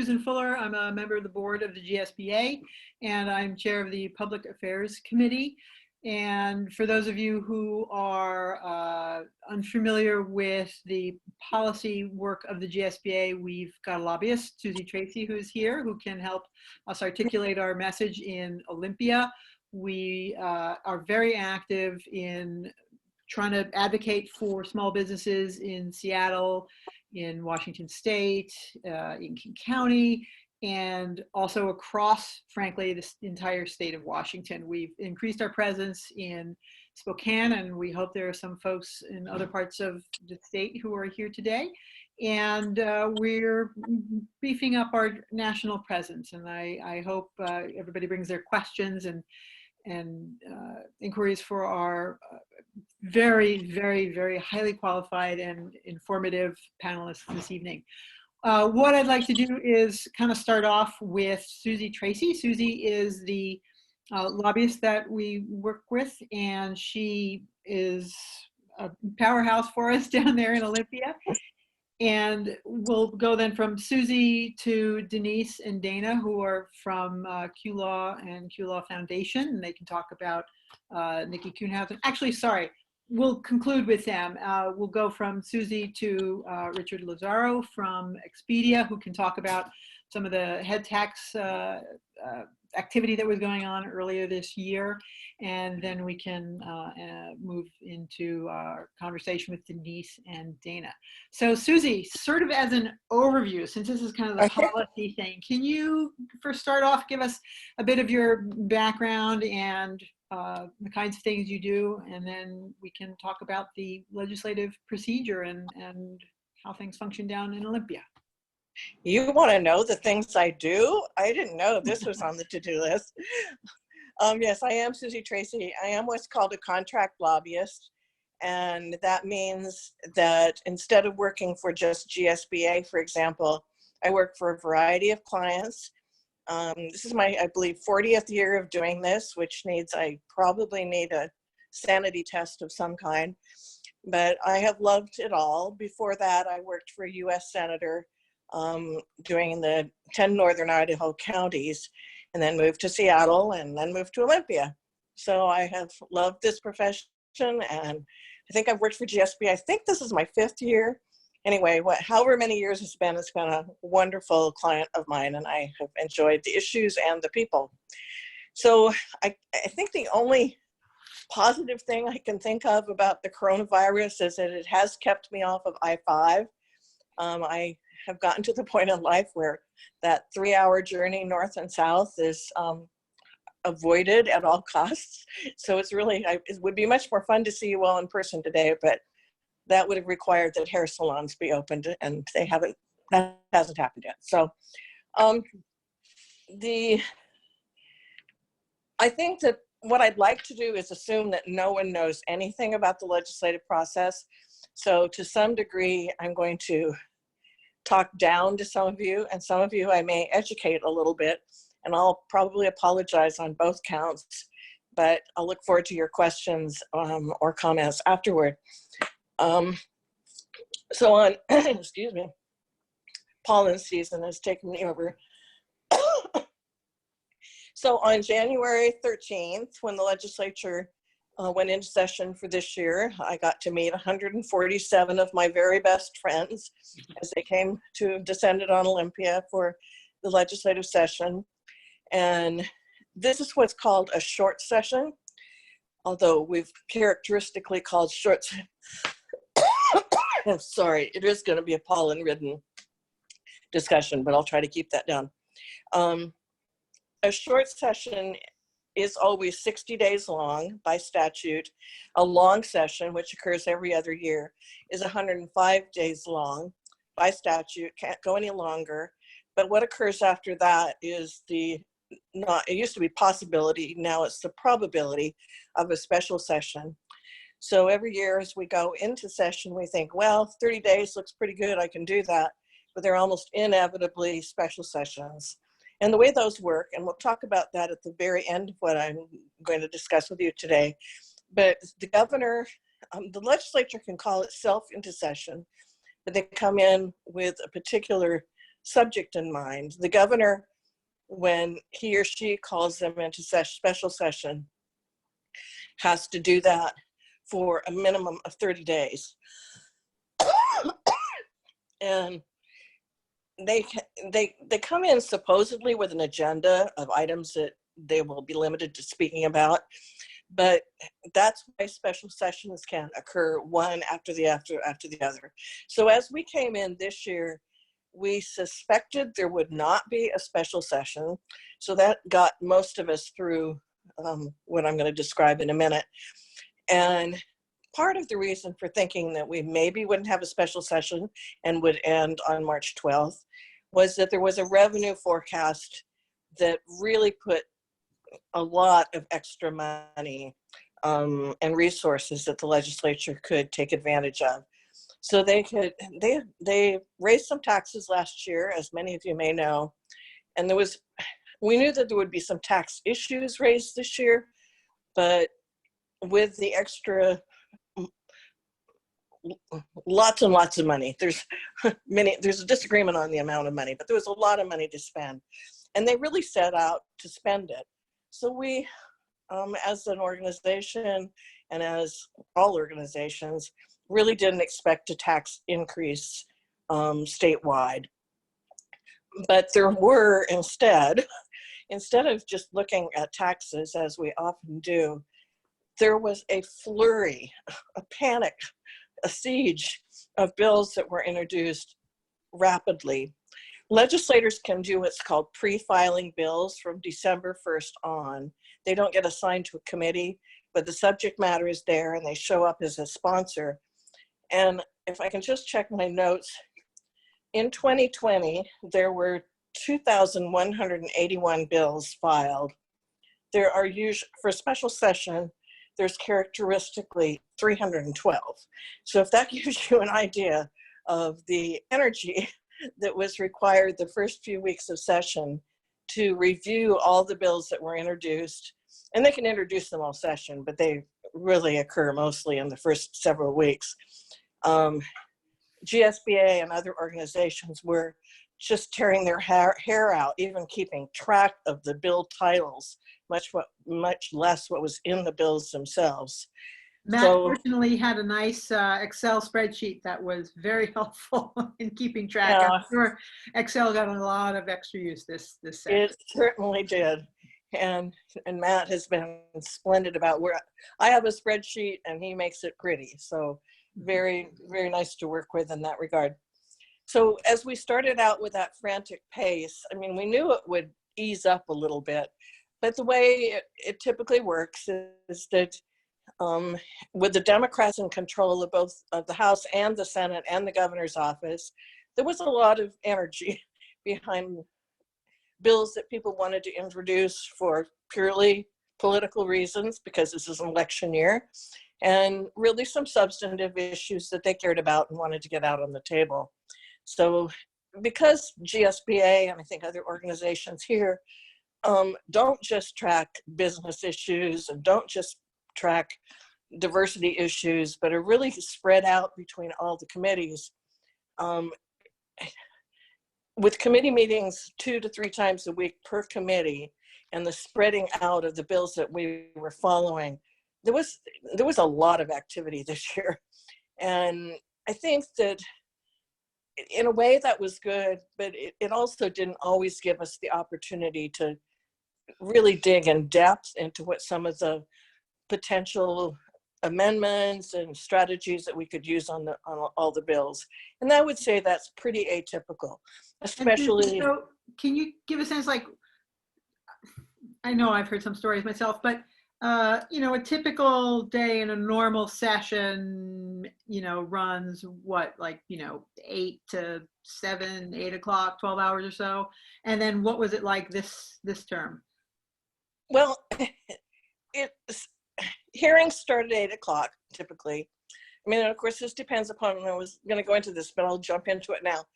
Susan Fuller. I'm a member of the board of the GSBA, and I'm chair of the Public Affairs Committee. And for those of you who are unfamiliar with the policy work of the GSBA, we've got a lobbyist, Susie Tracy, who's here, who can help us articulate our message in Olympia. We are very active in trying to advocate for small businesses in Seattle, in Washington State, in King County, and also across, frankly, this entire state of Washington. We've increased our presence in Spokane, and we hope there are some folks in other parts of the state who are here today. And we're beefing up our national presence. And I hope everybody brings their questions and inquiries for our very, very, very highly qualified and informative panelists this evening. What I'd like to do is kind of start off with Susie Tracy. Susie is the lobbyist that we work with, and she is a powerhouse for us down there in Olympia. And we'll go then from Susie to Denise and Dana, who are from QLaw and QLaw Foundation, and they can talk about Nikki Kuhnhausen. Actually, sorry, we'll conclude with them. We'll go from Susie to Richard Lazaro from Expedia, who can talk about some of the head tax activity that was going on earlier this year. And then we can move into our conversation with Denise and Dana. So Susie, sort of as an overview, since this is kind of the policy thing, can you first start off, give us a bit of your background and the kinds of things you do, and then we can talk about the legislative procedure and how things function down in Olympia. You want to know the things I do? I didn't know this was on the to-do list. Yes, I am Susie Tracy. I am what's called a contract lobbyist. And that means that instead of working for just GSBA, for example, I work for a variety of clients. This is my, I believe, 40th year of doing this, which means I probably need a sanity test of some kind. But I have loved it all. Before that, I worked for a US Senator doing the 10 Northern Idaho counties, and then moved to Seattle, and then moved to Olympia. So I have loved this profession, and I think I've worked for GSB. I think this is my 5th year. Anyway, however many years it's been a wonderful client of mine, and I have enjoyed the issues and the people. So I think the only positive thing I can think of about the coronavirus is that it has kept me off of I-5. I have gotten to the point in life where that 3-hour journey north and south is avoided at all costs. So it's really, it would be much more fun to see you all in person today, but that would have required that hair salons be opened, and that hasn't happened yet. So I think that what I'd like to do is assume that no one knows anything about the legislative process. So to some degree, I'm going to talk down to some of you, and some of you I may educate a little bit, and I'll probably apologize on both counts, but I'll look forward to your questions or comments afterward. So on, excuse me, pollen season has taken me over. So on January 13th, when the legislature went into session for this year, I got to meet 147 of my very best friends as they came to descended on Olympia for the legislative session. And this is what's called a short session, although we've characteristically called short. I'm sorry, it is going to be a pollen-ridden discussion, but I'll try to keep that down. A short session is always 60 days long by statute. A long session, which occurs every other year, is 105 days long by statute, can't go any longer. But what occurs after that is it used to be possibility, now it's the probability of a special session. So every year as we go into session, we think, well, 30 days looks pretty good, I can do that. But they're almost inevitably special sessions. And the way those work, and we'll talk about that at the very end of what I'm going to discuss with you today, but the governor, the legislature can call itself into session, but they come in with a particular subject in mind. The governor, when he or she calls them into special session, has to do that for a minimum of 30 days. And they come in supposedly with an agenda of items that they will be limited to speaking about, but that's why special sessions can occur one after the other. So as we came in this year, we suspected there would not be a special session, so that got most of us through what I'm going to describe in a minute. And part of the reason for thinking that we maybe wouldn't have a special session and would end on March 12th was that there was a revenue forecast that really put a lot of extra money and resources that the legislature could take advantage of. So they raised some taxes last year, as many of you may know, and we knew that there would be some tax issues raised this year, but with the extra lots and lots of money. There's a disagreement on the amount of money, but there was a lot of money to spend, and they really set out to spend it. So we, as an organization and as all organizations, really didn't expect a tax increase statewide. But there were instead of just looking at taxes as we often do, there was a flurry, a panic, a siege of bills that were introduced rapidly. Legislators can do what's called pre-filing bills from December 1st on. They don't get assigned to a committee, but the subject matter is there and they show up as a sponsor. And if I can just check my notes, in 2020, there were 2,181 bills filed. There are usually, for a special session, there's characteristically 312. So if that gives you an idea of the energy that was required the first few weeks of session to review all the bills that were introduced, and they can introduce them all session, but they really occur mostly in the first several weeks. GSBA and other organizations were just tearing their hair out, even keeping track of the bill titles, much less what was in the bills themselves. Matt fortunately had a nice Excel spreadsheet that was very helpful in keeping track. I'm sure Excel got a lot of extra use this session. It certainly did. And Matt has been splendid about where I have a spreadsheet and he makes it pretty. So very, very nice to work with in that regard. So as we started out with that frantic pace, I mean, we knew it would ease up a little bit, but the way it typically works is that with the Democrats in control of both of the House and the Senate and the governor's office, there was a lot of energy behind bills that people wanted to introduce for purely political reasons, because this is an election year, and really some substantive issues that they cared about and wanted to get out on the table. So because GSBA and I think other organizations here don't just track business issues and don't just track diversity issues, but are really spread out between all the committees. With committee meetings 2 to 3 times a week per committee and the spreading out of the bills that we were following, there was a lot of activity this year. And I think that in a way that was good, but it also didn't always give us the opportunity to really dig in depth into what some of the potential amendments and strategies that we could use on all the bills. And I would say that's pretty atypical, especially. So can you give a sense, like, I know I've heard some stories myself, but you know, a typical day in a normal session, you know, runs what, like, you know, 8 to 7, 8 o'clock, 12 hours or so. And then what was it like this term? Well, hearings start at 8 o'clock typically. I mean, of course, this depends upon, I was going to go into this, but I'll jump into it now.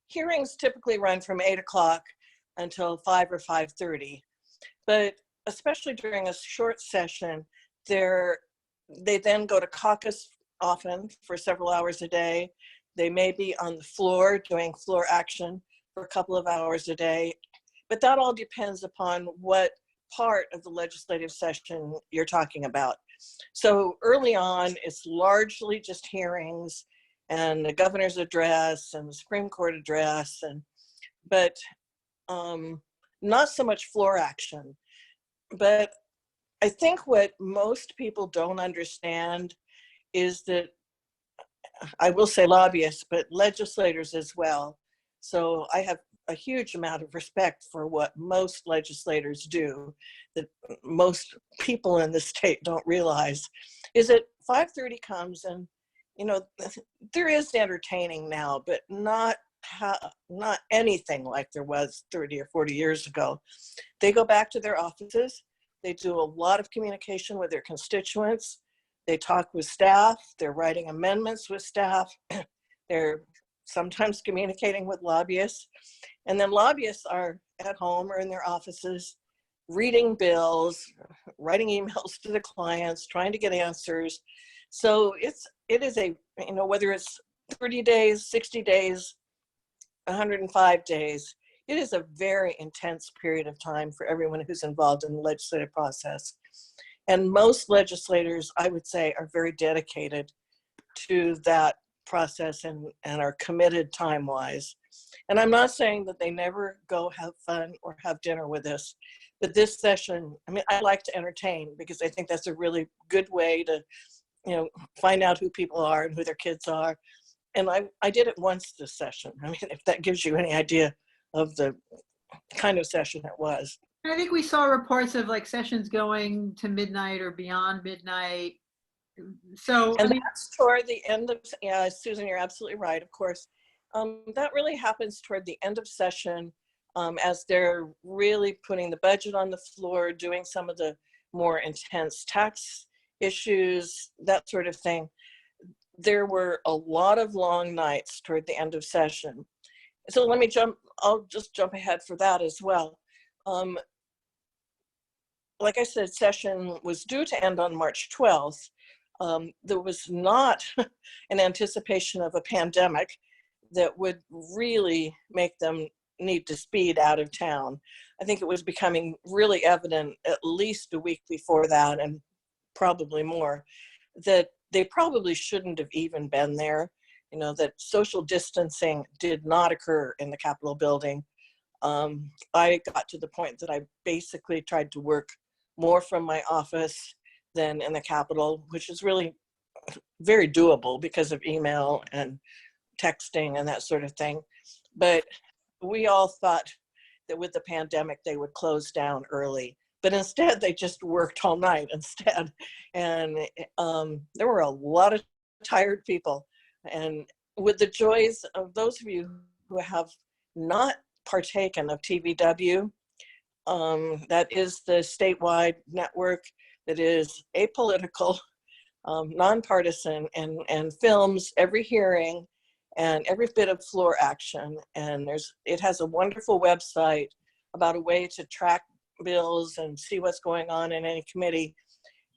Hearings typically run from 8 o'clock until 5 or 5:30, but especially during a short session, they then go to caucus often for several hours a day. They may be on the floor doing floor action for a couple of hours a day, but that all depends upon what part of the legislative session you're talking about. So early on, it's largely just hearings and the governor's address and the Supreme Court address, but not so much floor action. But I think what most people don't understand is that, I will say lobbyists, but legislators as well. So I have a huge amount of respect for what most legislators do that most people in the state don't realize, is that 5:30 comes and, you know, there is entertaining now, but not anything like there was 30 or 40 years ago. They go back to their offices. They do a lot of communication with their constituents. They talk with staff. They're writing amendments with staff. They're sometimes communicating with lobbyists. And then lobbyists are at home or in their offices, reading bills, writing emails to the clients, trying to get answers. So it is a, you know, whether it's 30 days, 60 days, 105 days, it is a very intense period of time for everyone who's involved in the legislative process. And most legislators, I would say, are very dedicated to that process and are committed time-wise. And I'm not saying that they never go have fun or have dinner with us, but this session, I mean, I like to entertain because I think that's a really good way to, you know, find out who people are and who their kids are. And I did it once this session. I mean, if that gives you any idea of the kind of session it was. I think we saw reports of like sessions going to midnight or beyond midnight. So, and I mean, that's toward the end of, yeah, Susan, you're absolutely right, of course. That really happens toward the end of session as they're really putting the budget on the floor, doing some of the more intense tax issues, that sort of thing. There were a lot of long nights toward the end of session. So let me I'll just jump ahead for that as well. Like I said, session was due to end on March 12th. There was not an anticipation of a pandemic that would really make them need to speed out of town. I think it was becoming really evident at least a week before that, and probably more, that they probably shouldn't have even been there. You know, that social distancing did not occur in the Capitol building. I got to the point that I basically tried to work more from my office than in the Capitol, which is really very doable because of email and texting and that sort of thing. But we all thought that with the pandemic, they would close down early. But instead, they just worked all night instead. And there were a lot of tired people. And with the joys of those of you who have not partaken of TVW, that is the statewide network that is apolitical, nonpartisan, and films every hearing and every bit of floor action. And it has a wonderful website about a way to track bills and see what's going on in any committee.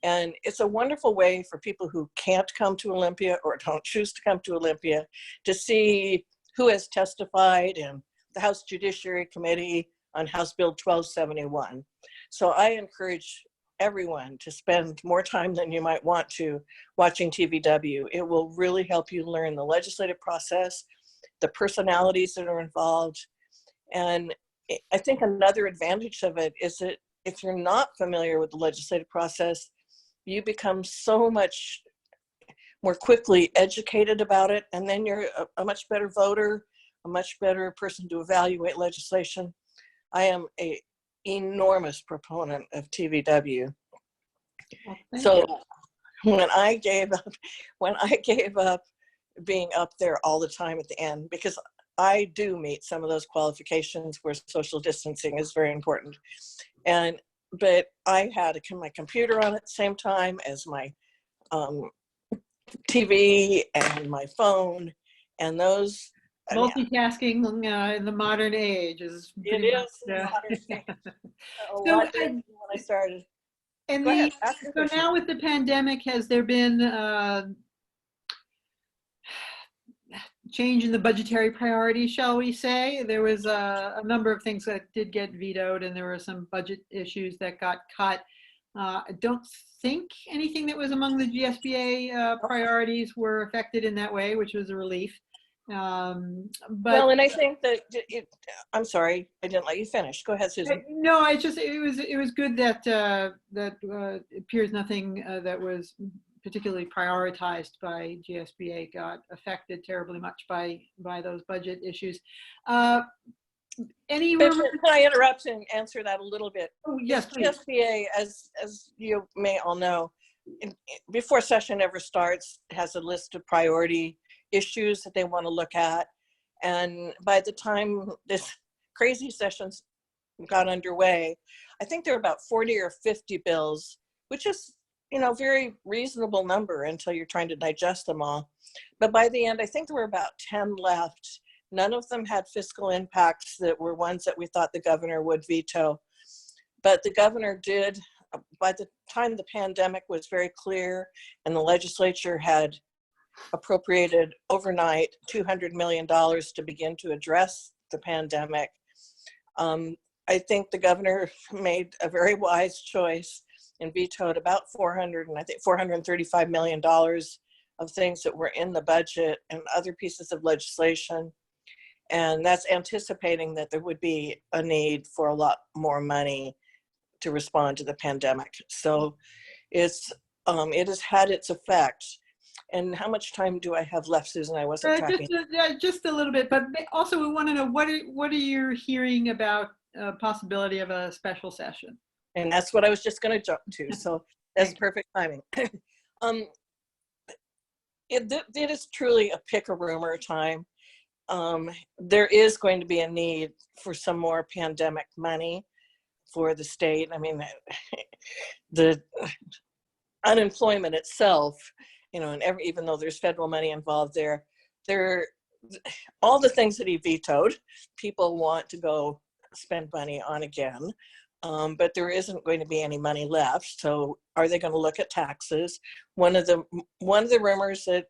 And it's a wonderful way for people who can't come to Olympia or don't choose to come to Olympia to see who has testified in the House Judiciary Committee on House Bill 1271. So I encourage everyone to spend more time than you might want to watching TVW. It will really help you learn the legislative process, the personalities that are involved. And I think another advantage of it is that if you're not familiar with the legislative process, you become so much more quickly educated about it. And then you're a much better voter, a much better person to evaluate legislation. I am an enormous proponent of TVW. So when I gave up being up there all the time at the end, because I do meet some of those qualifications where social distancing is very important. But I had my computer on at the same time as my TV and my phone, and those. Multitasking in the modern age is. It is modern age. A lot different when I started. And Go ahead, so now with the pandemic, has there been change in the budgetary priorities, shall we say. There was a number of things that did get vetoed, and there were some budget issues that got cut. I don't think anything that was among the GSBA priorities were affected in that way, which was a relief. Well, and I think that I'm sorry, I didn't let you finish. Go ahead, Susan. No, it was good that it appears nothing that was particularly prioritized by GSBA got affected terribly much by those budget issues. Any Can I interrupt and answer that a little bit? Oh, yes, please. GSBA, as you may all know, before session ever starts, has a list of priority issues that they want to look at. And by the time this crazy sessions got underway, I think there were about 40 or 50 bills, which is, you know, very reasonable number until you're trying to digest them all. But by the end, I think there were about 10 left. None of them had fiscal impacts that were ones that we thought the governor would veto. But the governor did, by the time the pandemic was very clear and the legislature had appropriated overnight $200 million to begin to address the pandemic, I think the governor made a very wise choice and vetoed about $435 million of things that were in the budget and other pieces of legislation. And that's anticipating that there would be a need for a lot more money to respond to the pandemic. So it has had its effect. And how much time do I have left, Susan? I wasn't tracking. Just a little bit, but also we want to know what are you hearing about possibility of a special session? And that's what I was just going to jump to. So that's perfect timing. It is truly a pick a rumor time. There is going to be a need for some more pandemic money for the state. I mean, the unemployment itself, you know, and even though there's federal money involved there, all the things that he vetoed, people want to go spend money on again. But there isn't going to be any money left. So are they going to look at taxes? One of the rumors that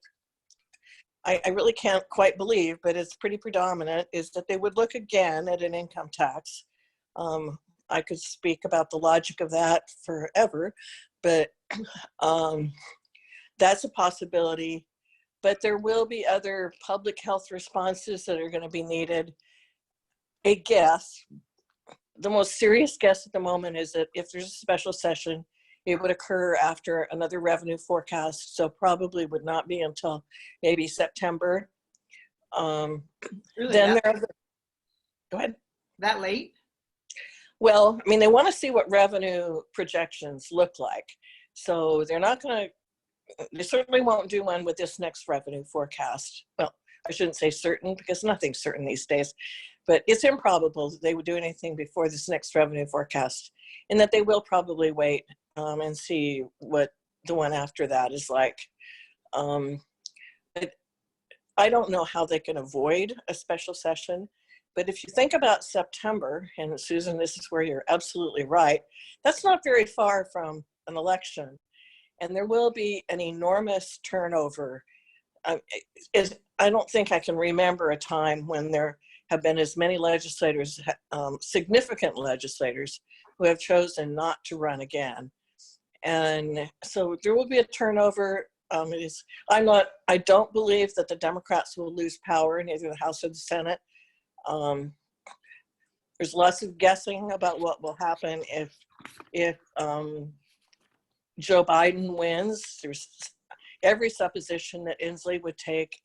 I really can't quite believe, but it's pretty predominant, is that they would look again at an income tax. I could speak about the logic of that forever, but that's a possibility. But there will be other public health responses that are going to be needed. A guess, the most serious guess at the moment is that if there's a special session, it would occur after another revenue forecast, so probably would not be until maybe September. Really, then go ahead. That late? Well, I mean, they want to see what revenue projections look like. So they're not going to, they certainly won't do one with this next revenue forecast. Well, I shouldn't say certain because nothing's certain these days, but it's improbable that they would do anything before this next revenue forecast, and that they will probably wait and see what the one after that is like. But I don't know how they can avoid a special session. But if you think about September, and Susan, this is where you're absolutely right, that's not very far from an election. And there will be an enormous turnover. I don't think I can remember a time when there have been as many legislators, significant legislators, who have chosen not to run again. And so there will be a turnover. I don't believe that the Democrats will lose power in either the House or the Senate. There's lots of guessing about what will happen if Joe Biden wins. There's every supposition that Inslee would take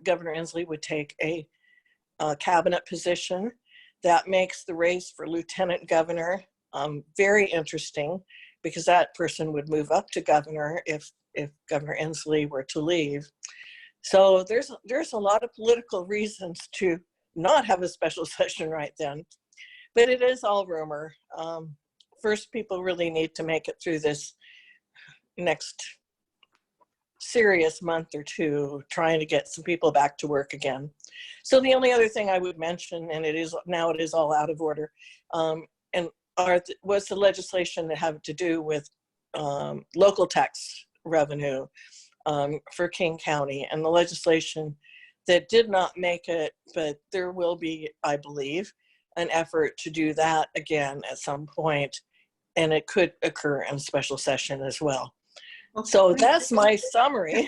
Governor Inslee would take a cabinet position. That makes the race for lieutenant governor very interesting, because that person would move up to governor if Governor Inslee were to leave. So there's a lot of political reasons to not have a special session right then, but it is all rumor. First, people really need to make it through this next serious month or two, trying to get some people back to work again. So the only other thing I would mention, and it is all out of order, was the legislation that had to do with local tax revenue for King County, and the legislation that did not make it, but there will be, I believe, an effort to do that again at some point, and it could occur in special session as well. Okay. So that's my summary.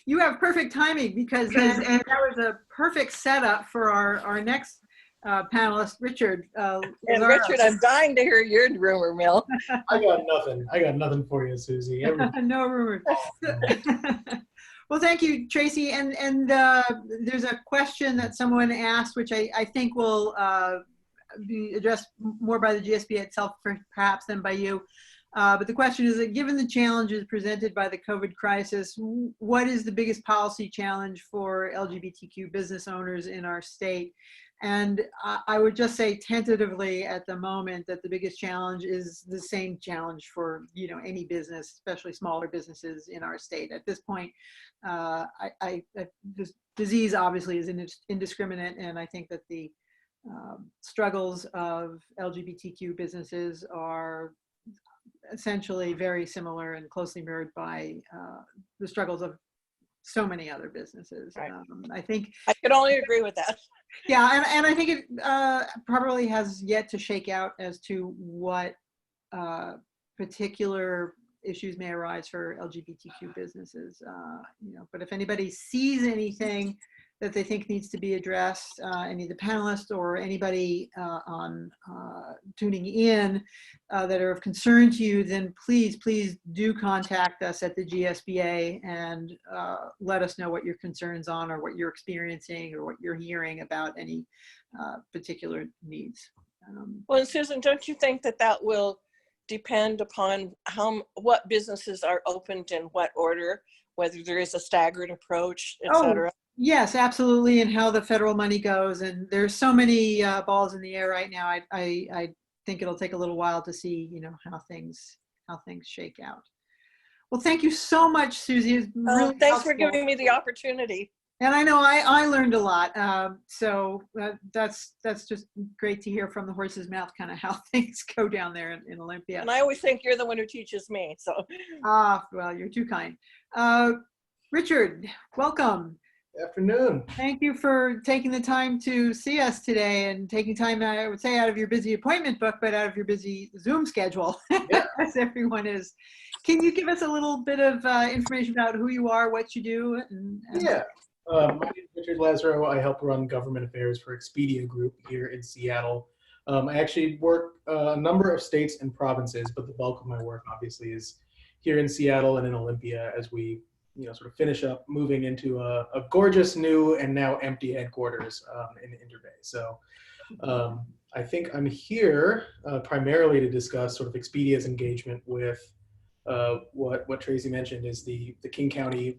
You have perfect timing because that was a perfect setup for our next panelist, Richard. And Lazaro. Richard, I'm dying to hear your rumor mill. I got nothing. I got nothing for you, Susie. No rumors. Well, thank you, Tracy. And there's a question that someone asked, which I think will be addressed more by the GSBA itself, perhaps, than by you. But the question is that given the challenges presented by the COVID crisis, what is the biggest policy challenge for LGBTQ business owners in our state? And I would just say tentatively at the moment that the biggest challenge is the same challenge for any business, especially smaller businesses in our state. At this point, this disease obviously is indiscriminate, and I think that the struggles of LGBTQ businesses are essentially very similar and closely mirrored by the struggles of so many other businesses. Right. I think I can only agree with that. Yeah, and I think it probably has yet to shake out as to what particular issues may arise for LGBTQ businesses. But if anybody sees anything that they think needs to be addressed, any of the panelists or anybody on tuning in that are of concern to you, then please do contact us at the GSBA and let us know what your concerns on or what you're experiencing or what you're hearing about any particular needs. Well, and Susan, don't you think that will depend upon what businesses are opened in what order, whether there is a staggered approach, et cetera? Yes, absolutely, and how the federal money goes. And there's so many balls in the air right now. I think it'll take a little while to see, how things shake out. Well, thank you so much, Susie. It's really thanks helpful. for giving me the opportunity. And I know I learned a lot. So that's just great to hear from the horse's mouth, kind of how things go down there in Olympia. And I always think you're the one who teaches me. So. Well, you're too kind. Richard, welcome. Afternoon. Thank you for taking the time to see us today and taking time, I would say, out of your busy appointment book, but out of your busy Zoom schedule, yeah. As everyone is. Can you give us a little bit of information about who you are, what you do? Yeah. My name is Richard Lazaro. I help run government affairs for Expedia Group here in Seattle. I actually work a number of states and provinces, but the bulk of my work obviously is here in Seattle and in Olympia as we sort of finish up moving into a gorgeous new and now empty headquarters in Interbay. So I think I'm here primarily to discuss sort of Expedia's engagement with what Tracy mentioned is the King County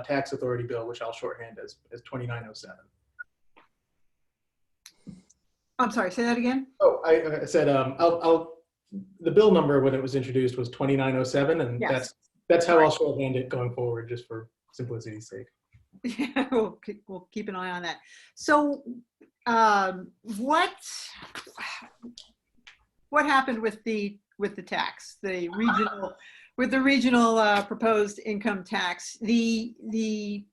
Tax Authority bill, which I'll shorthand as 2907. I'm sorry, say that again. Oh, I said the bill number when it was introduced was 2907, and yes. That's how I'll shorthand it going forward, just for simplicity's sake. Yeah, we'll keep an eye on that. So, what happened with the tax, the regional proposed income tax? The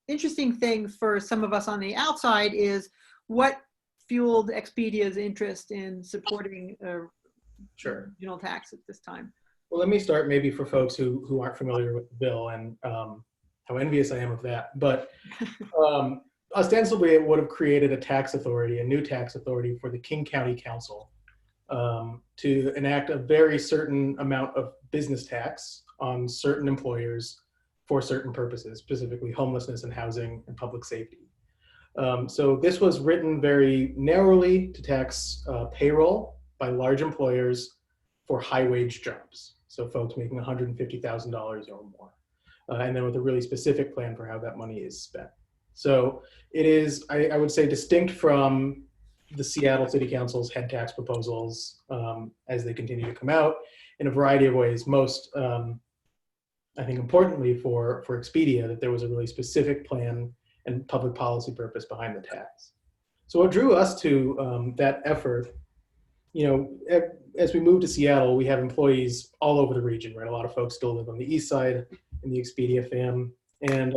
interesting thing for some of us on the outside is what fueled Expedia's interest in supporting a regional tax at this time. Well, let me start maybe for folks who aren't familiar with the bill and how envious I am of that. But ostensibly, it would have created a new tax authority for the King County Council to enact a very certain amount of business tax on certain employers for certain purposes, specifically homelessness and housing and public safety. So this was written very narrowly to tax payroll by large employers for high-wage jobs. So folks making $150,000 or more. And then with a really specific plan for how that money is spent. So it is, I would say, distinct from the Seattle City Council's head tax proposals as they continue to come out in a variety of ways. Most, I think importantly for Expedia, that there was a really specific plan and public policy purpose behind the tax. So what drew us to that effort, as we moved to Seattle, we have employees all over the region, right? A lot of folks still live on the east side in the Expedia fam. And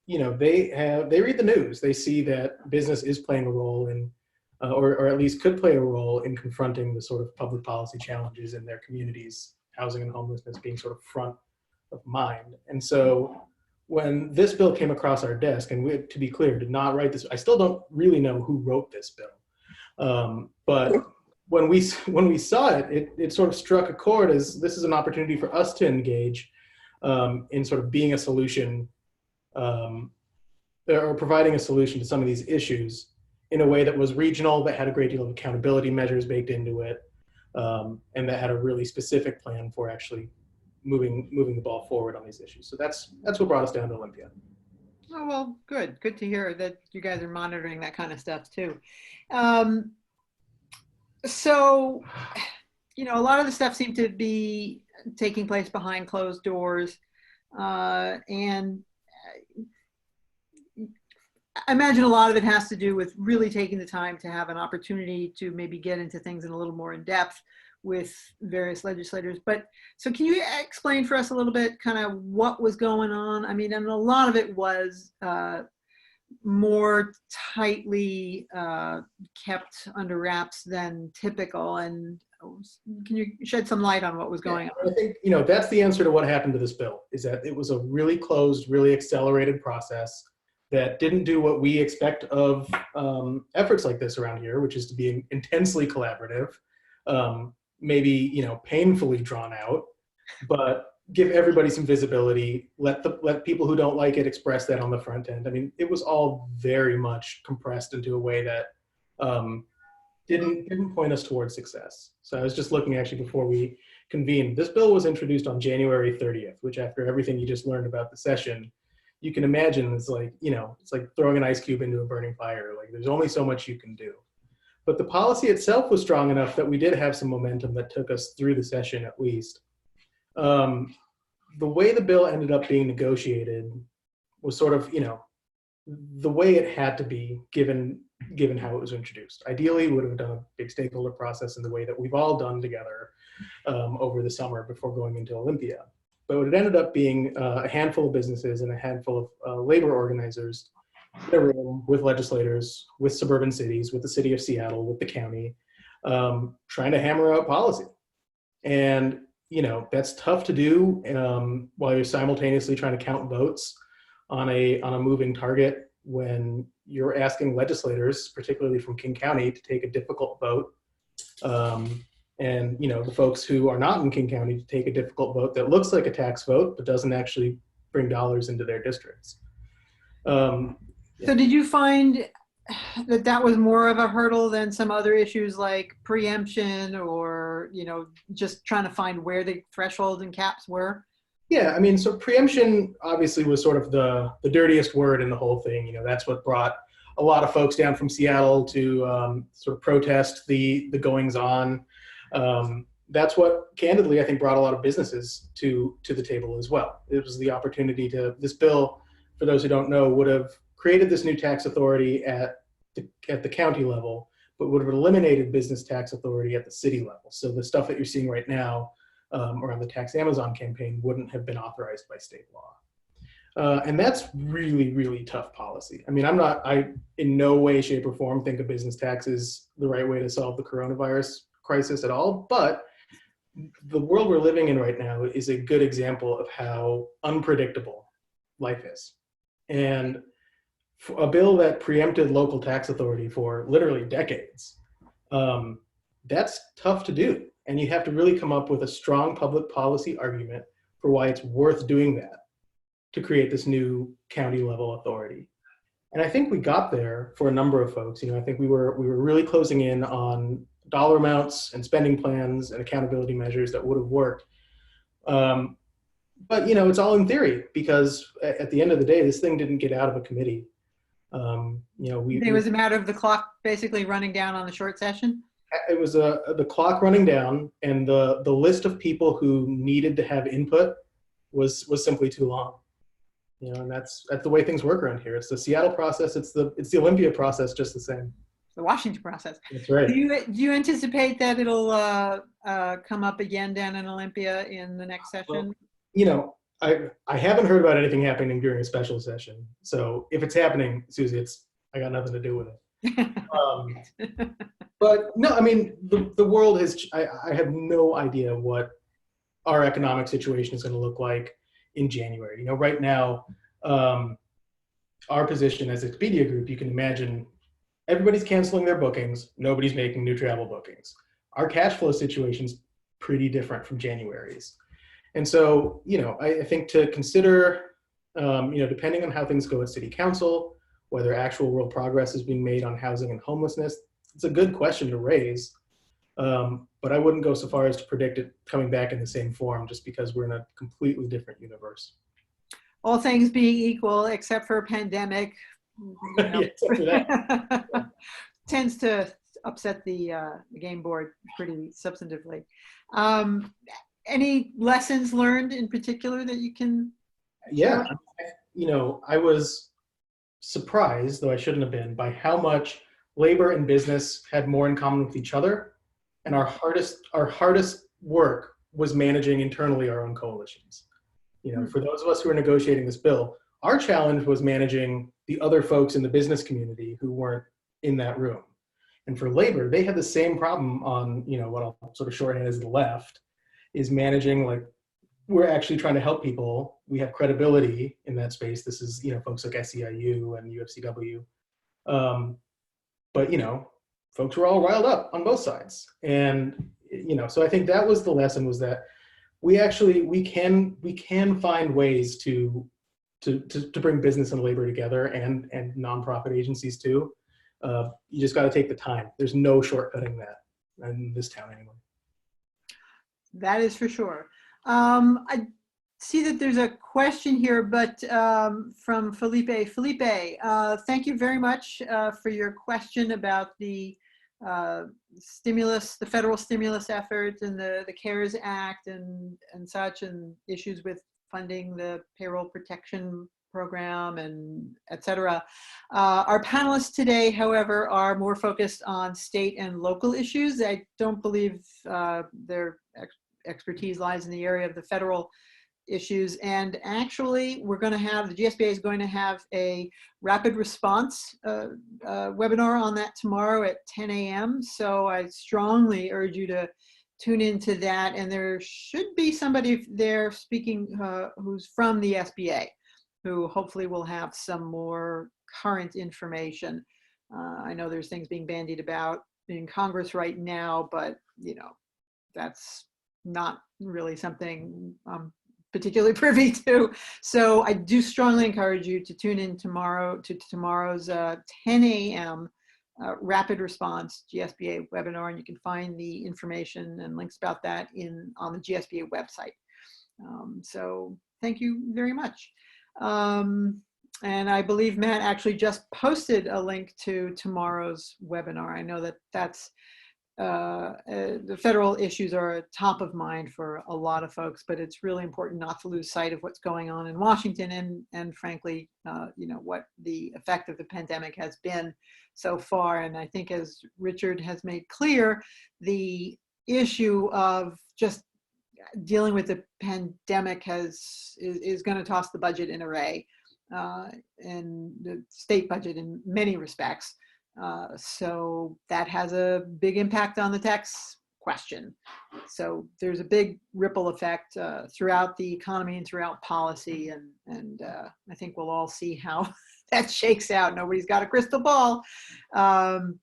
they read the news. They see that business is playing a role in, or at least could play a role in confronting the sort of public policy challenges in their communities, housing and homelessness being sort of front of mind. And so when this bill came across our desk, and we, to be clear, did not write this, I still don't really know who wrote this bill. But when we saw it, it sort of struck a chord as this is an opportunity for us to engage in sort of being a solution or providing a solution to some of these issues in a way that was regional, that had a great deal of accountability measures baked into it, and that had a really specific plan for actually moving the ball forward on these issues. So that's what brought us down to Olympia. Oh, well, good to hear that you guys are monitoring that kind of stuff too. So, a lot of the stuff seemed to be taking place behind closed doors, and I imagine a lot of it has to do with really taking the time to have an opportunity to maybe get into things in a little more in depth with various legislators. But so can you explain for us a little bit kind of what was going on? I mean, and a lot of it was more tightly kept under wraps than typical. And can you shed some light on what was going on? I think, that's the answer to what happened to this bill, is that it was a really closed, really accelerated process that didn't do what we expect of efforts like this around here, which is to be intensely collaborative, maybe, painfully drawn out, but give everybody some visibility, let people who don't like it express that on the front end. I mean, it was all very much compressed into a way that didn't point us towards success. So I was just looking actually before we convened. This bill was introduced on January 30th, which after everything you just learned about the session, you can imagine it's like, it's like throwing an ice cube into a burning fire. Like there's only so much you can do. But the policy itself was strong enough that we did have some momentum that took us through the session at least. The way the bill ended up being negotiated was sort of, the way it had to be given how it was introduced. Ideally, we would have done a big stakeholder process in the way that we've all done together over the summer before going into Olympia. But it ended up being a handful of businesses and a handful of labor organizers in a room with legislators, with suburban cities, with the city of Seattle, with the county, trying to hammer out policy. And, that's tough to do while you're simultaneously trying to count votes on a moving target when you're asking legislators, particularly from King County, to take a difficult vote. And the folks who are not in King County to take a difficult vote that looks like a tax vote, but doesn't actually bring dollars into their districts. So did you find that was more of a hurdle than some other issues like preemption or, just trying to find where the thresholds and caps were? Yeah, I mean, so preemption obviously was sort of the dirtiest word in the whole thing. That's what brought a lot of folks down from Seattle to sort of protest the goings on. That's what, candidly, I think brought a lot of businesses to the table as well. It was the opportunity this bill, for those who don't know, would have created this new tax authority at the county level, but would have eliminated business tax authority at the city level. So the stuff that you're seeing right now around the Tax Amazon campaign wouldn't have been authorized by state law. And that's really, really tough policy. I mean, I in no way, shape, or form think a business tax is the right way to solve the coronavirus crisis at all, but the world we're living in right now is a good example of how unpredictable life is. And a bill that preempted local tax authority for literally decades, that's tough to do. And you have to really come up with a strong public policy argument for why it's worth doing that to create this new county level authority. And I think we got there for a number of folks. I think we were really closing in on dollar amounts and spending plans and accountability measures that would have worked. But it's all in theory, because at the end of the day, this thing didn't get out of a committee. It was a matter of the clock basically running down on the short session? It was the clock running down, and the list of people who needed to have input was simply too long. And that's the way things work around here. It's the Seattle process. It's the Olympia process, just the same. The Washington process. That's right. Do you anticipate that it'll come up again down in Olympia in the next session? Well, I haven't heard about anything happening during a special session. So if it's happening, Susie, I got nothing to do with it. But no, I mean, the world has, I have no idea what our economic situation is going to look like in January. You know, right now, our position as Expedia Group, you can imagine everybody's canceling their bookings. Nobody's making new travel bookings. Our cash flow situation's pretty different from January's. And so, you know, I think to consider, you know, depending on how things go at City Council, whether actual real progress is being made on housing and homelessness, it's a good question to raise. But I wouldn't go so far as to predict it coming back in the same form just because we're in a completely different universe. All things being equal, except for a pandemic, you know, Yeah, except for that. tends to upset the game board pretty substantively. Any lessons learned in particular that you can Yeah, share? you know, I was surprised, though I shouldn't have been, by how much labor and business had more in common with each other. And our hardest work was managing internally our own coalitions. You know, for those of us who are negotiating this bill, our challenge was managing the other folks in the business community who weren't in that room. And for labor, they had the same problem on, you know, what I'll sort of shorthand as the left, is managing, like, we're actually trying to help people. We have credibility in that space. This is, you know, folks like SEIU and UFCW. But, you know, folks were all riled up on both sides. And, you know, so I think that was the lesson, was that we can find ways to bring business and labor together, and nonprofit agencies too. You just got to take the time. There's no shortcutting that in this town anyway. That is for sure. I see that there's a question here, but from Felipe. Felipe, thank you very much for your question about the stimulus, the federal stimulus effort and the CARES Act and such, and issues with funding the payroll protection program and et cetera. Our panelists today, however, are more focused on state and local issues. I don't believe their expertise lies in the area of the federal issues. And actually, we're going to have, the GSBA is going to have a rapid response webinar on that tomorrow at 10 a.m. So I strongly urge you to tune into that. And there should be somebody there speaking who's from the SBA, who hopefully will have some more current information. I know there's things being bandied about in Congress right now, but you know, that's not really something I'm particularly privy to. So I do strongly encourage you to tune in tomorrow to tomorrow's 10 a.m. Rapid response GSBA webinar, and you can find the information and links about that on the GSBA website. So thank you very much. And I believe Matt actually just posted a link to tomorrow's webinar. I know that that's the federal issues are top of mind for a lot of folks, but it's really important not to lose sight of what's going on in Washington and frankly, you know, what the effect of the pandemic has been so far. And I think, as Richard has made clear, the issue of just dealing with the pandemic is going to toss the budget in array, and the state budget in many respects. So that has a big impact on the tax question. So there's a big ripple effect throughout the economy and throughout policy, and I think we'll all see how that shakes out. Nobody's got a crystal ball. And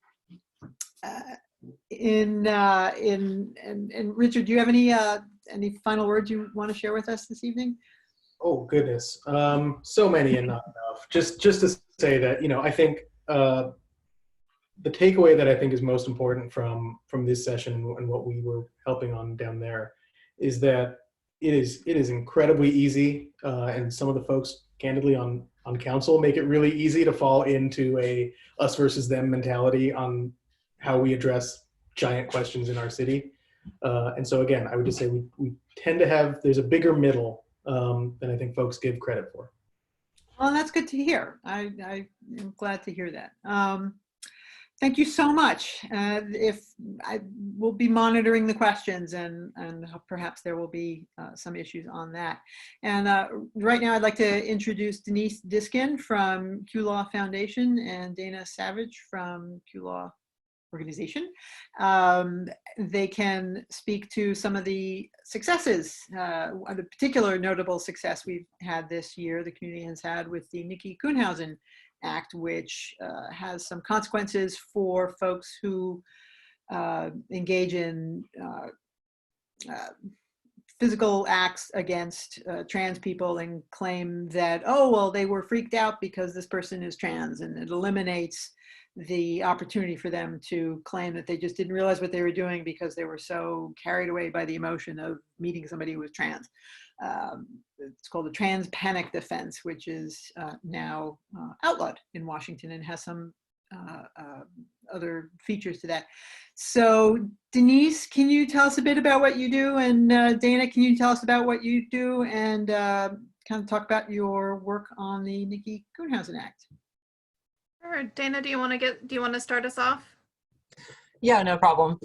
Richard, do you have any final words you want to share with us this evening? Oh goodness, so many and not enough. Just to say that, you know, I think the takeaway that I think is most important from this session and what we were helping on down there is that it is incredibly easy, and some of the folks candidly on council make it really easy to fall into a us versus them mentality on how we address giant questions in our city. And so again, I would just say we tend to have, there's a bigger middle than I think folks give credit for. Well, that's good to hear. I am glad to hear that. Thank you so much. If I will be monitoring the questions, and perhaps there will be some issues on that. And right now I'd like to introduce Denise Diskin from QLaw Foundation and Dana Savage from QLaw Organization. They can speak to some of the successes, the particular notable success we've had this year, the community has had with the Nikki Kuhnhausen Act, which has some consequences for folks who engage in physical acts against trans people and claim that, oh, well, they were freaked out because this person is trans, and it eliminates the opportunity for them to claim that they just didn't realize what they were doing because they were so carried away by the emotion of meeting somebody who was trans. It's called the trans panic defense, which is now outlawed in Washington and has some other features to that. So Denise, can you tell us a bit about what you do? And Dana, can you tell us about what you do and kind of talk about your work on the Nikki Kuhnhausen Act? Sure. Dana, do you want to start us off? Yeah, no problem.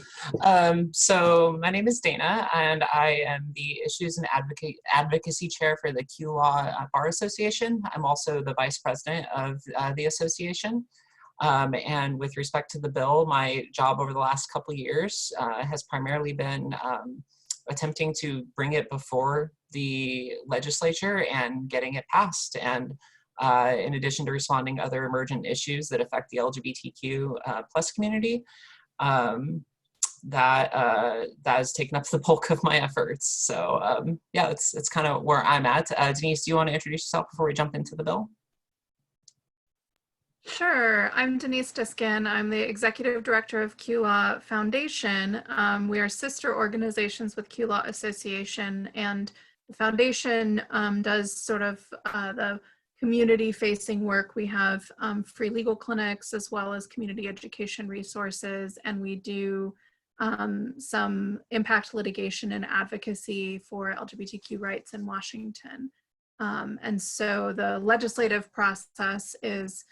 So my name is Dana, and I am the Issues and Advocacy Chair for the QLaw Bar Association. I'm also the Vice President of the association. And with respect to the bill, my job over the last couple of years has primarily been attempting to bring it before the legislature and getting it passed. And in addition to responding to other emergent issues that affect the LGBTQ plus community, that has taken up the bulk of my efforts. So yeah, it's kind of where I'm at. Denise, do you want to introduce yourself before we jump into the bill? Sure. I'm Denise Diskin. I'm the Executive Director of QLaw Foundation. We are sister organizations with QLaw Association, and the foundation does sort of the community-facing work. We have free legal clinics as well as community education resources, and we do some impact litigation and advocacy for LGBTQ rights in Washington. And so the legislative process is,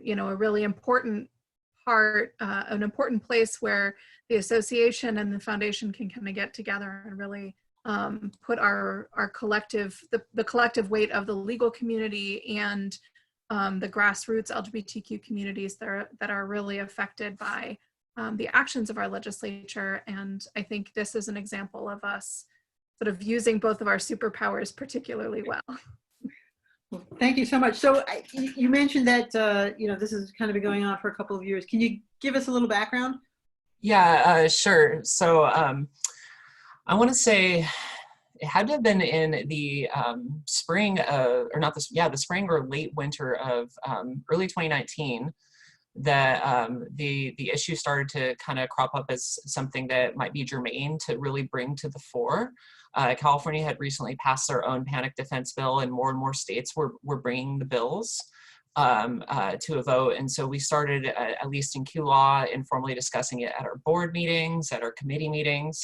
you know, a really important part, an important place where the association and the foundation can kind of get together and really put our collective, the collective weight of the legal community and the grassroots LGBTQ communities that are really affected by the actions of our legislature. And I think this is an example of us sort of using both of our superpowers particularly well. Well, thank you so much. So you mentioned that, you know, this has kind of been going on for a couple of years. Can you give us a little background? Yeah, sure. So I want to say it had to have been in the spring of, or not this, yeah, the spring or late winter of early 2019 that the issue started to kind of crop up as something that might be germane to really bring to the fore. California had recently passed their own panic defense bill, and more states were bringing the bills to a vote. And so we started, at least in QLaw, informally discussing it at our board meetings, at our committee meetings,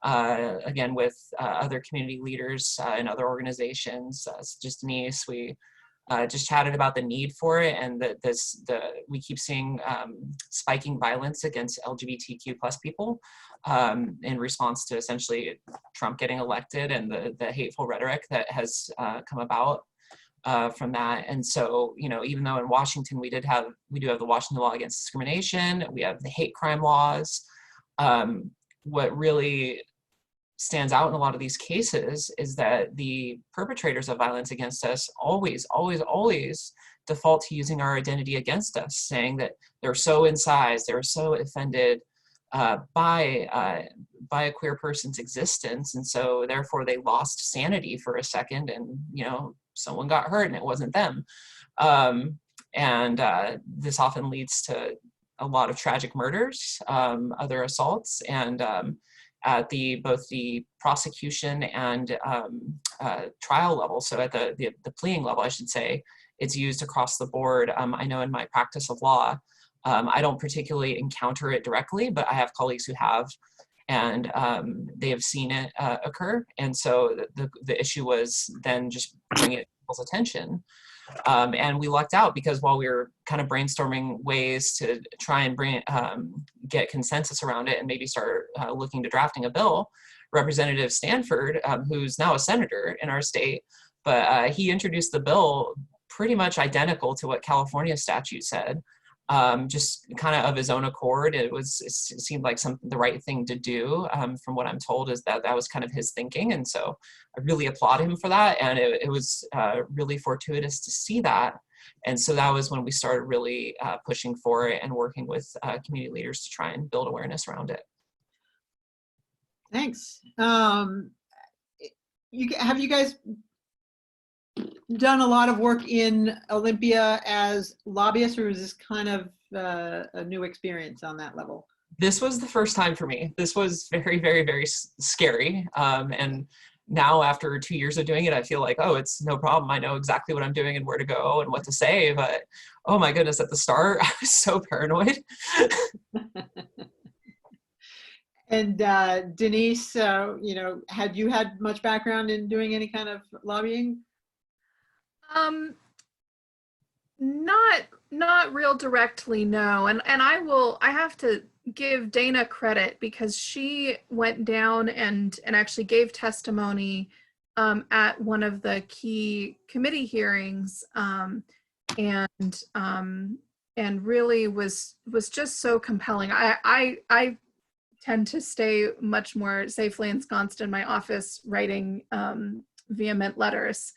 again, with other community leaders and other organizations, such as Denise. We just chatted about the need for it, and we keep seeing spiking violence against LGBTQ plus people in response to essentially Trump getting elected and the hateful rhetoric that has come about from that. And so, you know, even though in Washington we do have the Washington law against discrimination, we have the hate crime laws. What really stands out in a lot of these cases is that the perpetrators of violence against us always default to using our identity against us, saying that they're so incised, they're so offended by a queer person's existence, and so therefore they lost sanity for a second, and you know, someone got hurt and it wasn't them. This often leads to a lot of tragic murders, other assaults, and at both the prosecution and trial level, so at the pleading level, I should say, it's used across the board. I know in my practice of law, I don't particularly encounter it directly, but I have colleagues who have, and they have seen it occur. And so the issue was then just bring it to people's attention. And we lucked out because while we were kind of brainstorming ways to try and get consensus around it and maybe start looking to drafting a bill, Representative Stanford, who's now a senator in our state, but he introduced the bill pretty much identical to what California statute said, just kind of his own accord. It seemed like the right thing to do. From what I'm told is that was kind of his thinking. And so I really applaud him for that. And it was really fortuitous to see that. And so that was when we started really pushing for it and working with community leaders to try and build awareness around it. Thanks. Have you guys done a lot of work in Olympia as lobbyists, or is this kind of a new experience on that level? This was the first time for me. This was very, very, very scary. And now after 2 years of doing it, I feel like, oh, it's no problem. I know exactly what I'm doing and where to go and what to say. But oh my goodness, at the start, I was so paranoid. And Denise, had you had much background in doing any kind of lobbying? Not real directly, no. And I have to give Dana credit because she went down and actually gave testimony at one of the key committee hearings, and really was just so compelling. I tend to stay much more safely ensconced in my office writing vehement letters.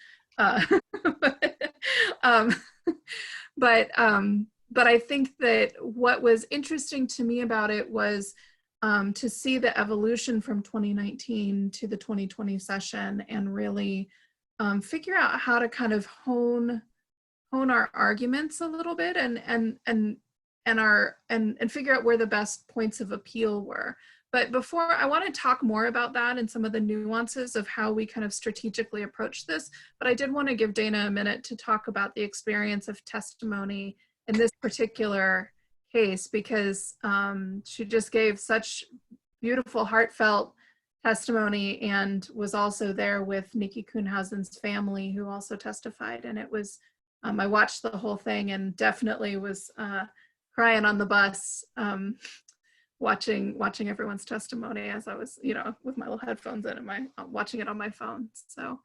But I think that what was interesting to me about it was to see the evolution from 2019 to the 2020 session and really figure out how to kind of hone our arguments a little bit and figure out where the best points of appeal were. But before, I want to talk more about that and some of the nuances of how we kind of strategically approach this. But I did want to give Dana a minute to talk about the experience of testimony in this particular case, because she just gave such beautiful, heartfelt testimony and was also there with Nikki Kuhnhausen's family, who also testified. And it was, I watched the whole thing and definitely was crying on the bus, watching everyone's testimony as I was, with my little headphones in and watching it on my phone. So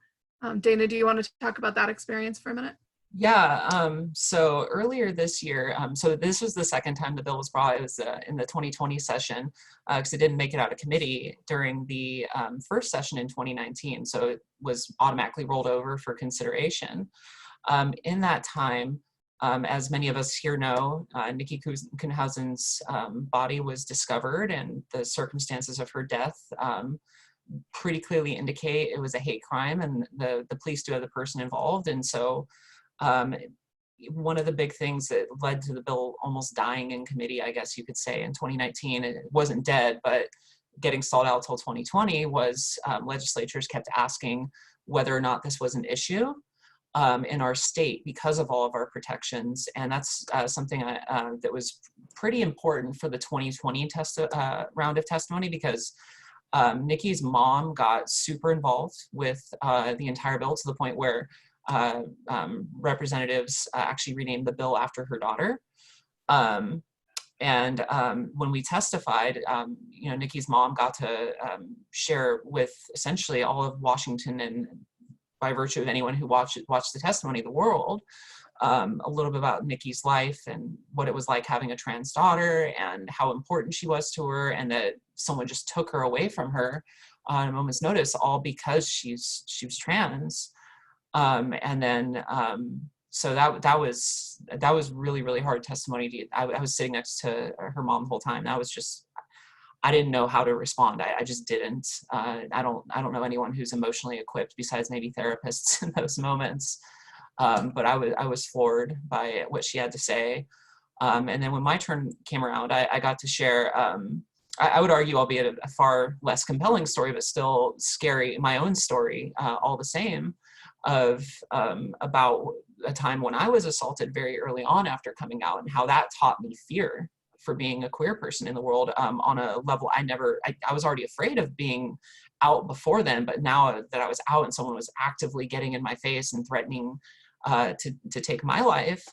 Dana, do you want to talk about that experience for a minute? Yeah, so earlier this year, so this was the second time the bill was brought. It was in the 2020 session, because it didn't make it out of committee during the first session in 2019. So it was automatically rolled over for consideration. In that time, as many of us here know, Nikki Kuhnhausen's body was discovered, and the circumstances of her death pretty clearly indicate it was a hate crime, and the police do have the person involved. And so one of the big things that led to the bill almost dying in committee, I guess you could say, in 2019, it wasn't dead, but getting stalled out till 2020 was legislatures kept asking whether or not this was an issue in our state because of all of our protections. And that's something that was pretty important for the 2020 round of testimony, because Nikki's mom got super involved with the entire bill to the point where representatives actually renamed the bill after her daughter. And when we testified, Nikki's mom got to share with essentially all of Washington, and by virtue of anyone who watched the testimony, the world, a little bit about Nikki's life and what it was like having a trans daughter and how important she was to her, and that someone just took her away from her on a moment's notice, all because she was trans. And then so that was really, really hard testimony. I was sitting next to her mom the whole time. That was just, I didn't know how to respond. I just didn't. I don't know anyone who's emotionally equipped besides maybe therapists in those moments. But I was floored by what she had to say. And then when my turn came around, I got to share, I would argue, albeit a far less compelling story, but still scary, my own story, all the same, of about a time when I was assaulted very early on after coming out, and how that taught me fear for being a queer person in the world on a level I was already afraid of being out before then, but now that I was out and someone was actively getting in my face and threatening to take my life,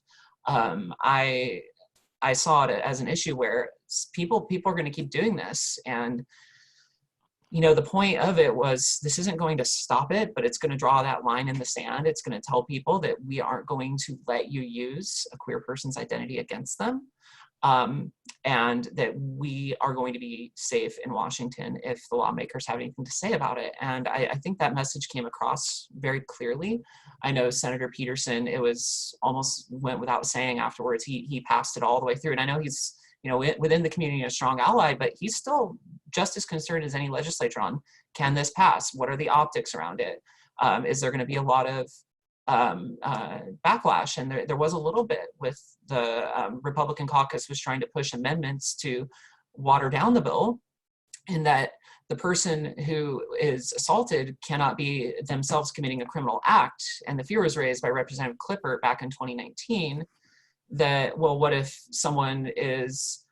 I saw it as an issue where people are going to keep doing this. And, you know, the point of it was, this isn't going to stop it, but it's going to draw that line in the sand. It's going to tell people that we aren't going to let you use a queer person's identity against them. And that we are going to be safe in Washington if the lawmakers have anything to say about it. And I think that message came across very clearly. I know Senator Peterson, it was almost went without saying afterwards, he passed it all the way through. And I know he's, you know, within the community a strong ally, but he's still just as concerned as any legislature on, can this pass? What are the optics around it? Is there going to be a lot of backlash? And there was a little bit with the Republican caucus was trying to push amendments to water down the bill, in that the person who is assaulted cannot be themselves committing a criminal act. And the fear was raised by Representative Clippert back in 2019 that, well, what if someone is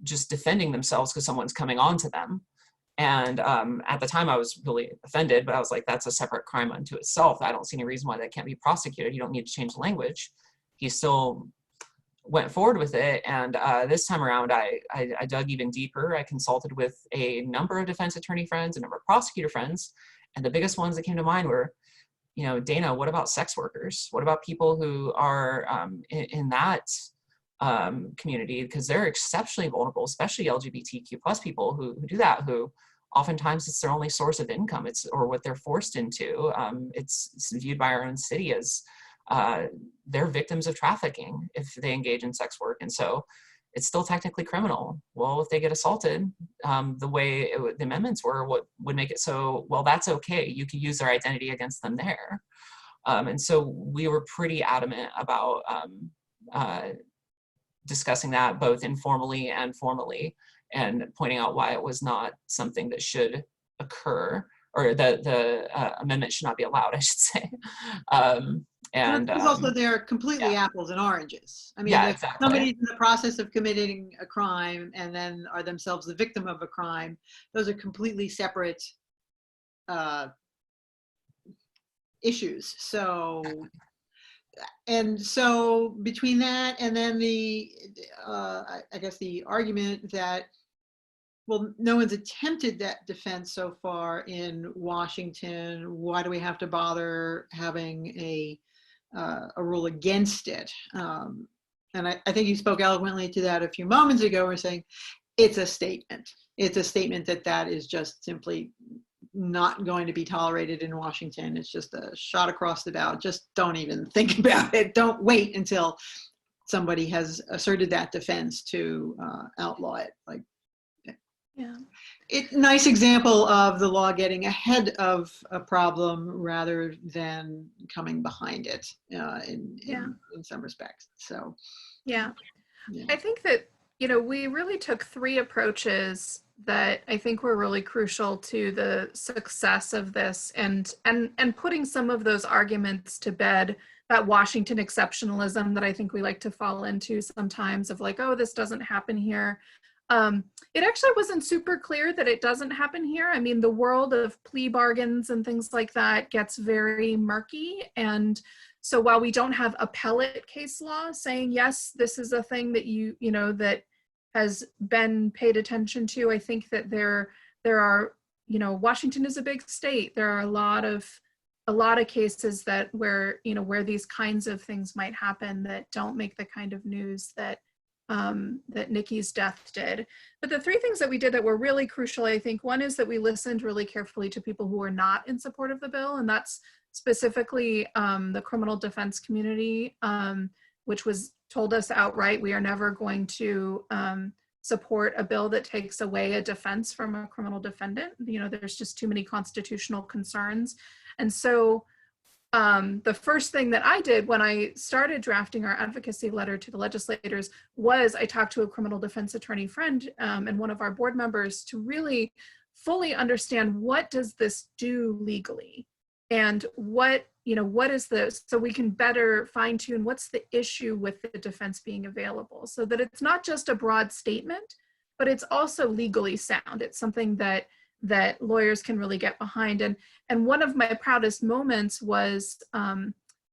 just defending themselves because someone's coming on to them? And at the time I was really offended, but I was like, that's a separate crime unto itself. I don't see any reason why that can't be prosecuted. You don't need to change the language. He still went forward with it. And this time around, I dug even deeper. I consulted with a number of defense attorney friends, a number of prosecutor friends. And the biggest ones that came to mind were, you know, Dana, what about sex workers? What about people who are in that community? Because they're exceptionally vulnerable, especially LGBTQ plus people who do that, who oftentimes it's their only source of income, or what they're forced into. It's viewed by our own city as they're victims of trafficking if they engage in sex work. And so it's still technically criminal. Well, if they get assaulted, the way the amendments were, what would make it so, well, that's okay. You can use their identity against them there. And so we were pretty adamant about discussing that both informally and formally, and pointing out why it was not something that should occur, or the amendment should not be allowed, I should say. And also, they're completely apples and oranges. I mean, yeah, if exactly. somebody's in the process of committing a crime and then are themselves the victim of a crime, those are completely separate issues. So, and so between that and then the, I guess the argument that, well, no one's attempted that defense so far in Washington. Why do we have to bother having a rule against it? And I think you spoke eloquently to that a few moments ago. We're saying it's a statement. It's a statement that that is just simply not going to be tolerated in Washington. It's just a shot across the bow. Just don't even think about it. Don't wait until somebody has asserted that defense to outlaw it. Like, Yeah. Nice example of the law getting ahead of a problem rather than coming behind it in some respects. So, yeah. I think that, you know, we really took three approaches that I think were really crucial to the success of this, and putting some of those arguments to bed, that Washington exceptionalism that I think we like to fall into sometimes, of like, oh, this doesn't happen here. It actually wasn't super clear that it doesn't happen here. I mean, the world of plea bargains and things like that gets very murky. And so while we don't have appellate case law saying, yes, this is a thing that you know, that has been paid attention to, I think that there are, you know, Washington is a big state. There are a lot of cases that where these kinds of things might happen that don't make the kind of news that Nikki's death did. But the three things that we did that were really crucial, I think, one is that we listened really carefully to people who were not in support of the bill, and that's specifically the criminal defense community, which was told us outright, we are never going to support a bill that takes away a defense from a criminal defendant. You know, there's just too many constitutional concerns. And so the first thing that I did when I started drafting our advocacy letter to the legislators was I talked to a criminal defense attorney friend and one of our board members to really fully understand, what does this do legally? And what is this, so we can better fine tune what's the issue with the defense being available, so that it's not just a broad statement, but it's also legally sound. It's something that lawyers can really get behind. And one of my proudest moments was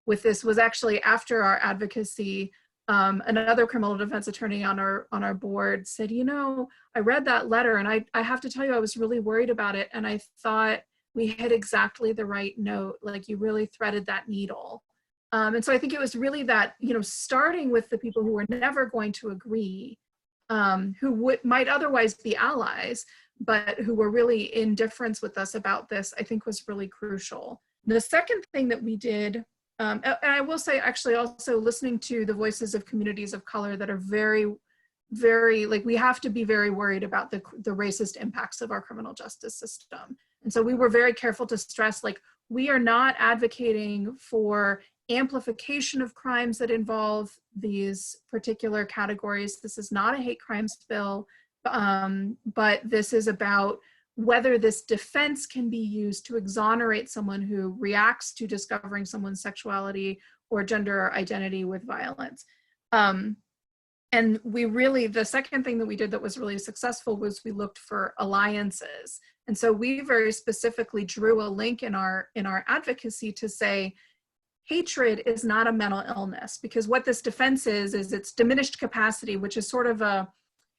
with this was actually after our advocacy. Another criminal defense attorney on our board said, you know, I read that letter and I have to tell you, I was really worried about it. And I thought we hit exactly the right note. Like, you really threaded that needle. And so I think it was really that, you know, starting with the people who were never going to agree, who might otherwise be allies, but who were really in difference with us about this, I think was really crucial. The second thing that we did, and I will say, actually, also listening to the voices of communities of color that are very, very, like, we have to be very worried about the racist impacts of our criminal justice system. And so we were very careful to stress, like, we are not advocating for amplification of crimes that involve these particular categories. This is not a hate crimes bill, but this is about whether this defense can be used to exonerate someone who reacts to discovering someone's sexuality or gender identity with violence. And we really, the second thing that we did that was really successful was we looked for alliances. And so we very specifically drew a link in our advocacy to say, hatred is not a mental illness, because what this defense is it's diminished capacity, which is sort of a,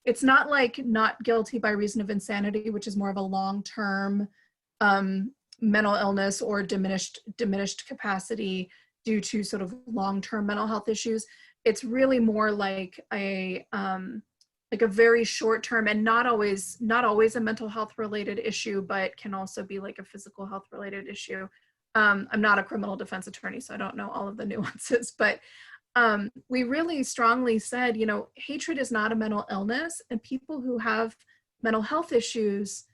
it's not like not guilty by reason of insanity, which is more of a long-term mental illness or diminished capacity due to sort of long-term mental health issues. It's really more like a very short-term and not always a mental health related issue, but can also be like a physical health related issue. I'm not a criminal defense attorney, so I don't know all of the nuances, but we really strongly said, you know, hatred is not a mental illness, and people who have mental health issues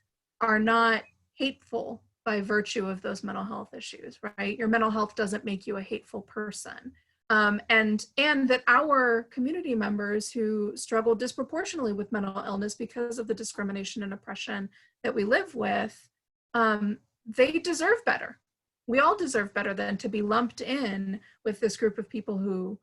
are not hateful by virtue of those mental health issues, right? Your mental health doesn't make you a hateful person. And that our community members who struggle disproportionately with mental illness because of the discrimination and oppression that we live with, they deserve better. We all deserve better than to be lumped in with this group of people who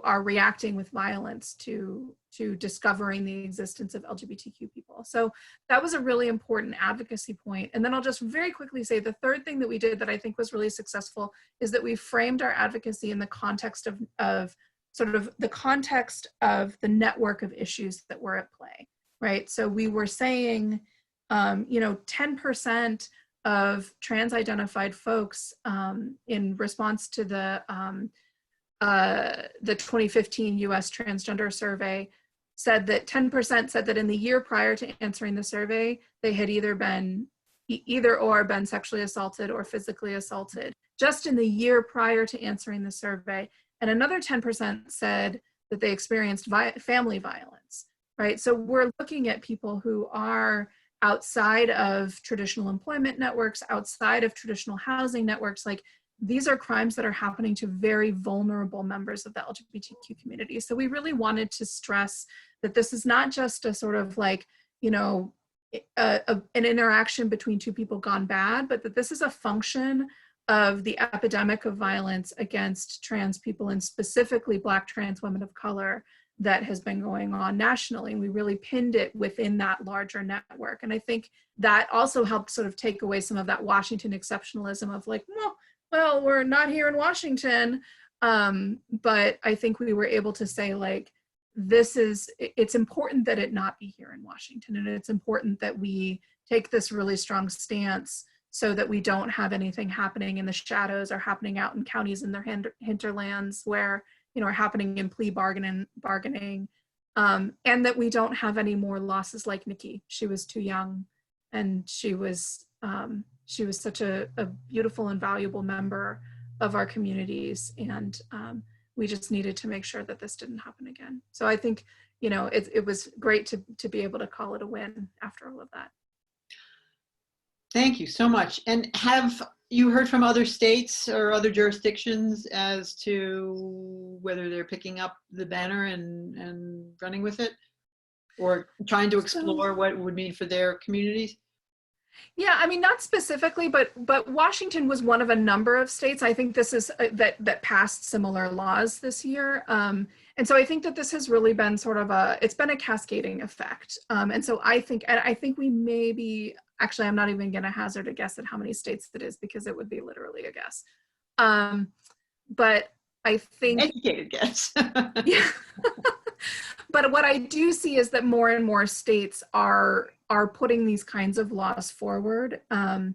are reacting with violence to discovering the existence of LGBTQ people. So that was a really important advocacy point. And then I'll just very quickly say the third thing that we did that I think was really successful is that we framed our advocacy in the context of sort of the context of the network of issues that were at play, right? So we were saying, you know, 10% of trans-identified folks in response to the 2015 US Transgender Survey said that 10% said that in the year prior to answering the survey, they had either been sexually assaulted or physically assaulted, just in the year prior to answering the survey. And another 10% said that they experienced family violence, right? So we're looking at people who are outside of traditional employment networks, outside of traditional housing networks. Like, these are crimes that are happening to very vulnerable members of the LGBTQ community. So we really wanted to stress that this is not just a sort of like, you know, an interaction between two people gone bad, but that this is a function of the epidemic of violence against trans people, and specifically Black trans women of color, that has been going on nationally. And we really pinned it within that larger network. And I think that also helped sort of take away some of that Washington exceptionalism of like, well, we're not here in Washington. But I think we were able to say, like, it's important that it not be here in Washington. And it's important that we take this really strong stance so that we don't have anything happening in the shadows or happening out in counties in their hinterlands where, you know, are happening in plea bargaining, and that we don't have any more losses like Nikki. She was too young, and she was such a beautiful and valuable member of our communities, and we just needed to make sure that this didn't happen again. So I think, you know, it was great to be able to call it a win after all of that. Thank you so much. And have you heard from other states or other jurisdictions as to whether they're picking up the banner and running with it, or trying to explore what it would mean for their communities? Yeah, I mean, not specifically, but Washington was one of a number of states. I think this is that passed similar laws this year. And so I think that this has really been sort of it's been a cascading effect. And so I think we may be, actually, I'm not even going to hazard a guess at how many states it is, because it would be literally a guess. but I think Educated guess. yeah. But what I do see is that more and more states are putting these kinds of laws forward. There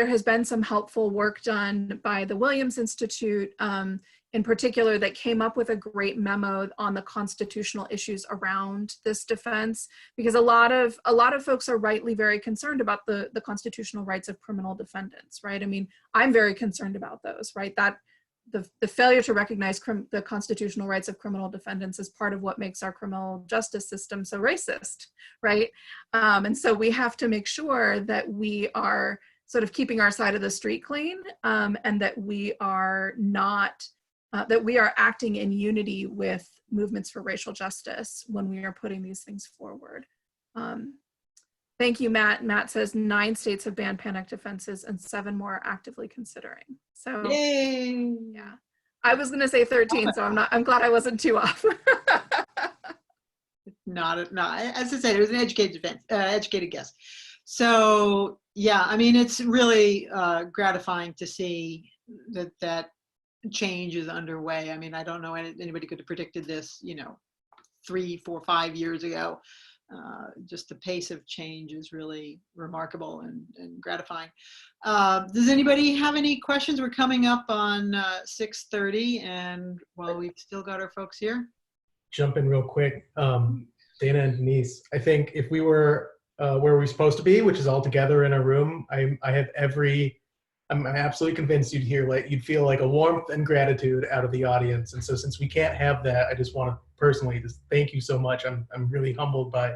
has been some helpful work done by the Williams Institute in particular that came up with a great memo on the constitutional issues around this defense, because a lot of folks are rightly very concerned about the constitutional rights of criminal defendants, right? I mean, I'm very concerned about those, right? That the failure to recognize the constitutional rights of criminal defendants is part of what makes our criminal justice system so racist, right? And so we have to make sure that we are sort of keeping our side of the street clean, and that we are not, that we are acting in unity with movements for racial justice when we are putting these things forward. Thank you, Matt. Matt says 9 states have banned panic defenses and 7 more are actively considering. So Yay. yeah, I was going to say 13, so I'm glad I wasn't too off. Not, as I said, it was an educated guess. So yeah, I mean, it's really gratifying to see that change is underway. I mean, I don't know anybody could have predicted this, 3, 4, 5 years ago. Just the pace of change is really remarkable and gratifying. Does anybody have any questions? We're coming up on 6:30, and well, we've still got our folks here. Jump in real quick. Dana and Denise, I think if we were where we're supposed to be, which is all together in a room, I'm absolutely convinced you'd feel like a warmth and gratitude out of the audience. And so since we can't have that, I just want to personally just thank you so much. I'm really humbled by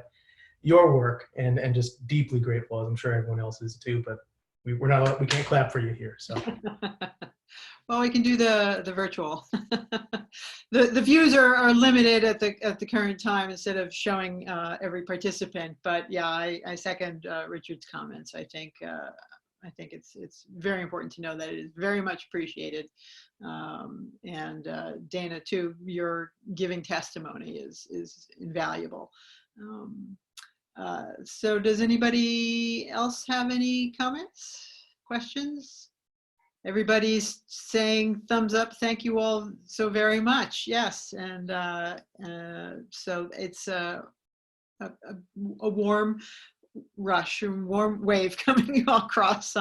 your work and just deeply grateful, as I'm sure everyone else is too, but we can't clap for you here. So well, we can do the virtual. The views are limited at the current time instead of showing every participant, but yeah, I second Richard's comments. I think it's very important to know that it is very much appreciated. And Dana, too, your giving testimony is invaluable. So does anybody else have any comments, questions? Everybody's saying thumbs up. Thank you all so very much. Yes, and so it's a warm rush, a warm wave coming across